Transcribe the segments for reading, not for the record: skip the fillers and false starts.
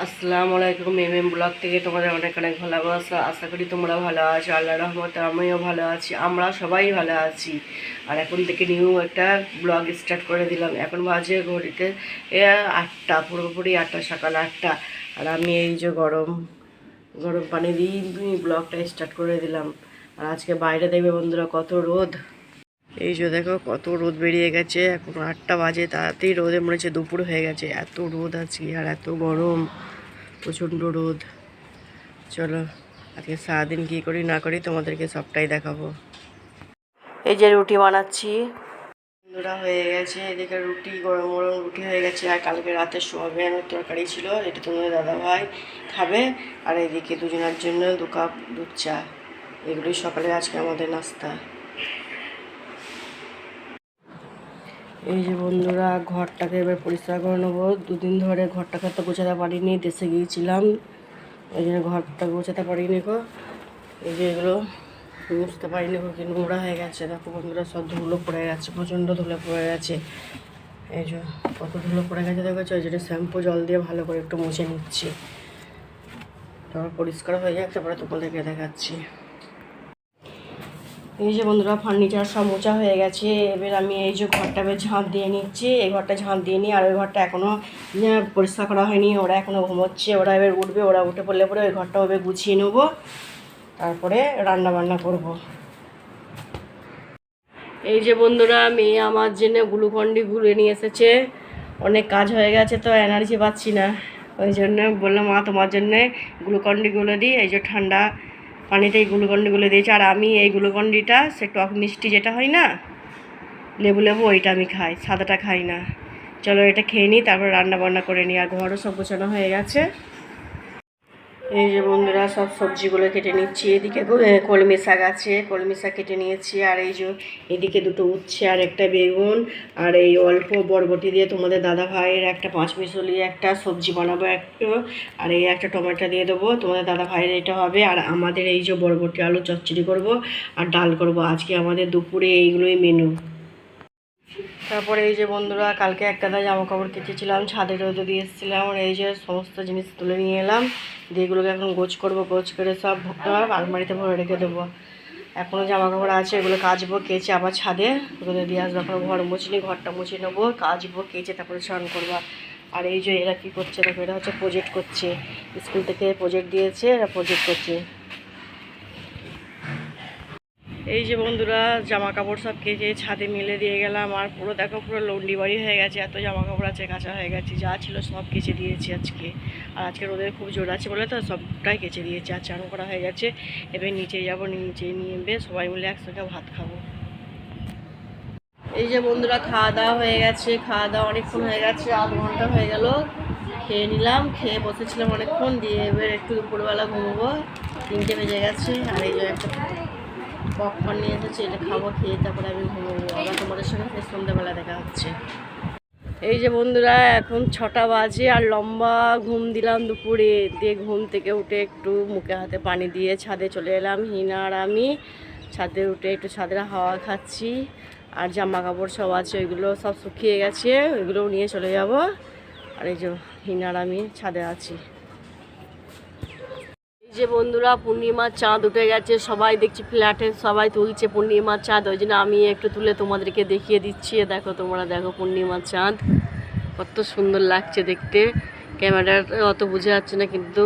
আসসালামু আলাইকুম। ব্লগ থেকে তোমাদের অনেক অনেক ভালোবাসা। আশা করি তোমরা ভালো আছো। আল্লাহর রহমতে আমিও ভালো আছি, আমরা সবাই ভালো আছি। আর এখন থেকে নিউ একটা ব্লগ স্টার্ট করে দিলাম। এখন বাজে ঘড়িতে 8টা, পুরোপুরি 8টা, সকাল 8টা। আর আমি এই যে গরম গরম পানি দিয়ে ব্লগটা স্টার্ট করে দিলাম। আর আজকে বাইরে দেখবে বন্ধুরা কত রোদ। এই যে দেখো কত রোদ বেরিয়ে গেছে। এখন 8টা বাজে, তাড়াতাড়ি রোদে মনে হচ্ছে দুপুর হয়ে গেছে, এত রোদ আছে আর এত গরম, প্রচণ্ড রোদ। চলো আজকে সারাদিন কী করি না করি তোমাদেরকে সবটাই দেখাবো। এই যে রুটি বানাচ্ছি, বন্ধুরা হয়ে গেছে। এদিকে রুটি, গরম গরম রুটি হয়ে গেছে। আর কালকে রাতে সোয়াবিনের তরকারি ছিল, এটা তোমাদের দাদাভাই খাবে। আর এদিকে দুজনের জন্য 2 কাপ দুধ চা। এগুলোই সকালে আজকে আমাদের নাস্তা। এই যে বন্ধুরা ঘরটাকে এবার পরিষ্কার করে নেবো। 2 দিন ধরে ঘরটাকে তো গোছাতে পারিনি, দেশে গিয়েছিলাম, ওই জন্য ঘরটা গোছাতে পারিনি গো। এই যে এগুলো বুঝতে পারিনি গো, কি নোংরা হয়ে গেছে। দেখো বন্ধুরা সব ধুলো পড়ে গেছে, প্রচণ্ড ধুলো পড়ে গেছে। এই যে কত ধুলো পড়ে গেছে দেখেছো। ওই জন্য শ্যাম্পু জল দিয়ে ভালো করে একটু মুছে নিচ্ছি, তারপর পরিষ্কার হয়ে যাক, তারপরে তোমাদেরকে দেখাচ্ছি। এই যে বন্ধুরা ফার্নিচার সব মোছা হয়ে গেছে। এবার আমি এই যে ঘরটা বেশ ঝাঁট দিয়ে নিচ্ছি। এই ঘরটা ঝাঁট দিয়ে নিই। আর ওই ঘরটা এখনও পরিষ্কার করা হয়নি, ওরা এখনও ঘুমোচ্ছে। ওরা এবার উঠবে, ওরা উঠে পড়লে পরে ওই ঘরটা ওভাবে গুছিয়ে নেবো, তারপরে রান্না বান্না করব। এই যে বন্ধুরা মেয়ে আমার জন্য গ্লুকন্ডি গুলে নিয়ে এসেছে। অনেক কাজ হয়ে গেছে তো এনার্জি পাচ্ছি না, ওই জন্য বললাম মা তোমার জন্যে গ্লুকন্ডি গুলে দিই। এই যে ঠান্ডা পানিতে এই গ্লুকন্ডিগুলো দিয়েছে। আর আমি এই গ্লুকন্ডিটা সে টক মিষ্টি যেটা হয় না, লেবু লেবু, ওইটা আমি খাই, সাদাটা খাই না। চলো এটা খেয়ে নিই, তারপর রান্না বান্না করে নিই। আর ঘরও সব গোছানো হয়ে গেছে। এই যে বন্ধুরা সব সবজিগুলো কেটে নিচ্ছি। এদিকে কলমি শাক আছে, কলমি শাক কেটে নিয়েছি। আর এই যে এদিকে 2টো উচ্ছে আর একটা বেগুন, আর এই অল্প বরবটি দিয়ে তোমাদের দাদা ভাইয়ের একটা 5 মিশালি একটা সবজি বানাবো একটু। আর এই একটা টমেটো দিয়ে দেবো, তোমাদের দাদা ভাইয়ের এটা হবে। আর আমাদের এই যে বরবটি আলু চচ্চড়ি করব আর ডাল করব। আজকে আমাদের দুপুরে এইগুলোই মেনু। তারপরে এই যে বন্ধুরা কালকে একটা জামা কাপড় কেচেছিলাম, ছাদে রোদে দিয়ে এসেছিলাম। আর এই যে সমস্ত জিনিস তুলে নিয়ে এলাম, দিয়ে এগুলোকে এখন গোছ করবো। গোছ করে সব আলমারিতে ভরে রেখে দেবো। এখনও জামা কাপড় আছে, এগুলো কাচবো, কেচে আবার ছাদে রোদে দিয়ে আসবো। এখন ঘর মুছিনি, ঘরটা মুছে নেবো, কাচবো, কেচে তারপরে স্নান করবো। আর এই যে এরা কী করছে দেখো, এরা হচ্ছে প্রজেক্ট করছে, স্কুল থেকে প্রজেক্ট দিয়েছে, এরা প্রজেক্ট করছে। এই যে বন্ধুরা জামা কাপড় সব কেচে ছাদে মেলে দিয়ে গেলাম। আর পুরো দেখো পুরো লন্ডি বাড়ি হয়ে গেছে, এত জামা কাপড় আছে, কাঁচা হয়ে গেছে, যা ছিল সব কেচে দিয়েছি আজকে। আর আজকে রোদের খুব জোর আছে বলে তো সবটাই কেচে দিয়েছি। আর চান করা হয়ে গেছে, এবার নিচে যাব, নিচে নিয়ে সবাই মিলে একসাথে ভাত খাবো। এই যে বন্ধুরা খাওয়া দাওয়া হয়ে গেছে, খাওয়া দাওয়া অনেকক্ষণ হয়ে গেছে, 8 ঘন্টা হয়ে গেল। খেয়ে নিলাম, খেয়ে বসেছিলাম অনেকক্ষণ, দিয়ে এবার একটু দুপুরবেলা ঘুমবো, 3টে বেজে গেছে। আর এই যে একটা পপকর্ন নিয়ে এসেছে, এটা খাবো, খেয়ে তারপরে আমি ঘুমবো। আবার তোমাদের সঙ্গে ফের সন্ধ্যাবেলা দেখা হচ্ছে। এই যে বন্ধুরা এখন 6টা বাজে, আর লম্বা ঘুম দিলাম দুপুরে। দিয়ে ঘুম থেকে উঠে একটু মুখে হাতে পানি দিয়ে ছাদে চলে এলাম। হিনা আর আমি ছাদে উঠে একটু ছাদের হাওয়া খাচ্ছি। আর জামা কাপড় সব আছে, ওইগুলো সব শুকিয়ে গেছে, ওইগুলোও নিয়ে চলে যাব। আর এই যে হিনা আর আমি ছাদে আছি। যে বন্ধুরা পূর্ণিমার চাঁদ উঠে গেছে, সবাই দেখছি ফ্ল্যাটে সবাই তুলছে পূর্ণিমার চাঁদ, ওই জন্য আমি একটু তুলে তোমাদেরকে দেখিয়ে দিচ্ছি। দেখো তোমরা দেখো পূর্ণিমার চাঁদ কত সুন্দর লাগছে দেখতে। ক্যামেরাটা অত বোঝা যাচ্ছে না, কিন্তু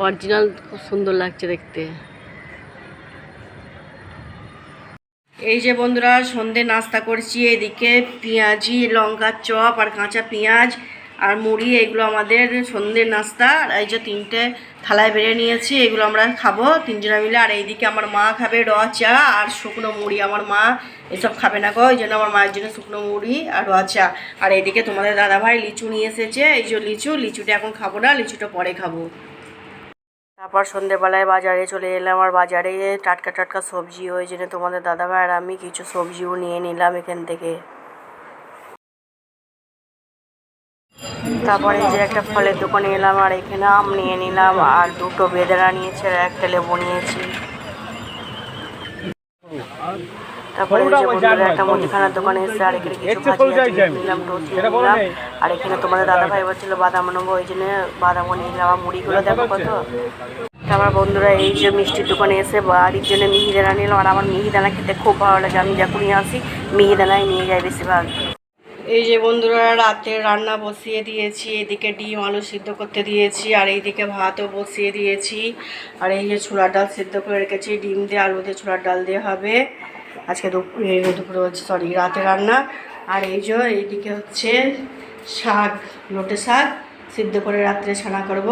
অরিজিনাল খুব সুন্দর লাগছে দেখতে। এই যে বন্ধুরা সন্ধে নাস্তা করছি। এদিকে পেঁয়াজি, লঙ্কার চপ আর কাঁচা পেঁয়াজ আর মুড়ি, এগুলো আমাদের সন্ধ্যের নাস্তা। আর এই যে 3টে থালায় বেড়ে নিয়েছি, এগুলো আমরা খাবো 3জনা মিলে। আর এইদিকে আমার মা খাবে র চা আর শুকনো মুড়ি। আমার মা এসব খাবে না গো, ওই জন্য আমার মায়ের জন্য শুকনো মুড়ি আর র চা। আর এইদিকে তোমাদের দাদাভাই লিচু নিয়ে এসেছে, এই যে লিচুটা এখন খাবো না, লিচুটা পরে খাবো। তারপর সন্ধেবেলায় বাজারে চলে এলাম। আর বাজারে টাটকা টাটকা সবজি, ওই জন্য তোমাদের দাদাভাই আর আমি কিছু সবজিও নিয়ে নিলাম এখান থেকে। তারপরে এই যে একটা ফলের দোকানে এলাম, আর এখানে আম নিয়ে নিলাম, আর 2টো বেদানা নিয়েছি, আর একটা লেবু নিয়েছি। তারপরে এই যে বন্ধুরা একটা মুদিখানার দোকানে এসে আর এখানে কিছু ভাজি নিলাম, টোস্ট নিলাম। আর এখানে তোমাদের দাদা ভাই বলছিল বাদাম নেবো, ওই জন্য বাদামও নিয়ে নিলাম। মুড়িগুলো দেখো কত। আমার বন্ধুরা এই যে মিষ্টির দোকানে এসে বাড়ির জন্য মিহিদানা নিলাম। আর আমার মিহিদানা খেতে খুব ভালো লাগে, আমি যখনই আসি মিহিদানাই নিয়ে যাই বেশিরভাগ। এই যে বন্ধুরা রাতে রান্না বসিয়ে দিয়েছি, এদিকে ডিম আলু সিদ্ধ করতে দিয়েছি, আর এইদিকে ভাতও বসিয়ে দিয়েছি। আর এই যে ছোলার ডাল সিদ্ধ করে রেখেছি, ডিম দিয়ে আলু দিয়ে ছোলার ডাল দিয়ে হবে আজকে দুপুরে হচ্ছে রাতে রান্না। আর এই যে এইদিকে হচ্ছে শাক, লোটে শাক সিদ্ধ করে রাত্রে ছানা করব।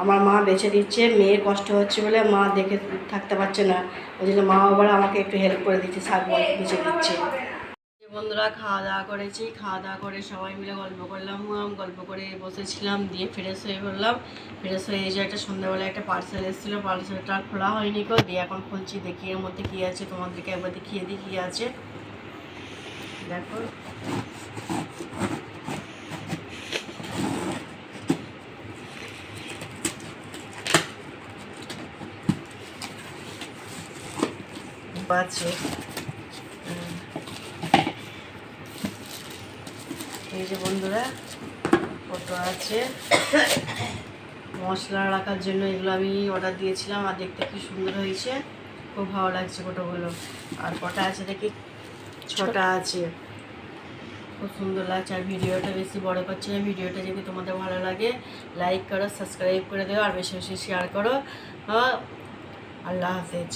আমার মা বেছে দিচ্ছে, মেয়ের কষ্ট হচ্ছে বলে মা দেখে থাকতে পারছে না, ওই জন্য মা আবার আমাকে একটু হেল্প করে দিচ্ছে, শাক বেছে দিচ্ছে। বন্ধুরা খাওয়া দাওয়া করেছি, খাওয়া দাওয়া করে সবাই মিলে গল্প করলাম, গল্প করে বসেছিলাম, দিয়ে ফ্রেশ হয়ে বললাম। ফ্রেশ হয়ে এই যে একটা সন্ধ্যাবেলা একটা পার্সেল এসেছিলো, পার্সেলটা খোলা হয়নি কো, দিয়ে এখন খুলছি, দেখি এর মধ্যে কী আছে, তোমাদেরকে একবার দেখিয়ে দিই কী আছে। দেখো আছে, এই যে বন্ধুরা কত আছে মশলা রাখার জন্য, এগুলো আমি অর্ডার দিয়েছিলাম। আর দেখতে কি সুন্দর হয়েছে, খুব ভালো লাগছে ফটোগুলো। আর কটা আছে দেখি, 6টা আছে, খুব সুন্দর লাগছে। আর ভিডিওটা বেশি বড় করছে না, ভিডিওটা যদি তোমাদের ভালো লাগে লাইক করো, সাবস্ক্রাইব করে দেও, আর বেশি বেশি শেয়ার করো। আল্লাহ হাফেজ।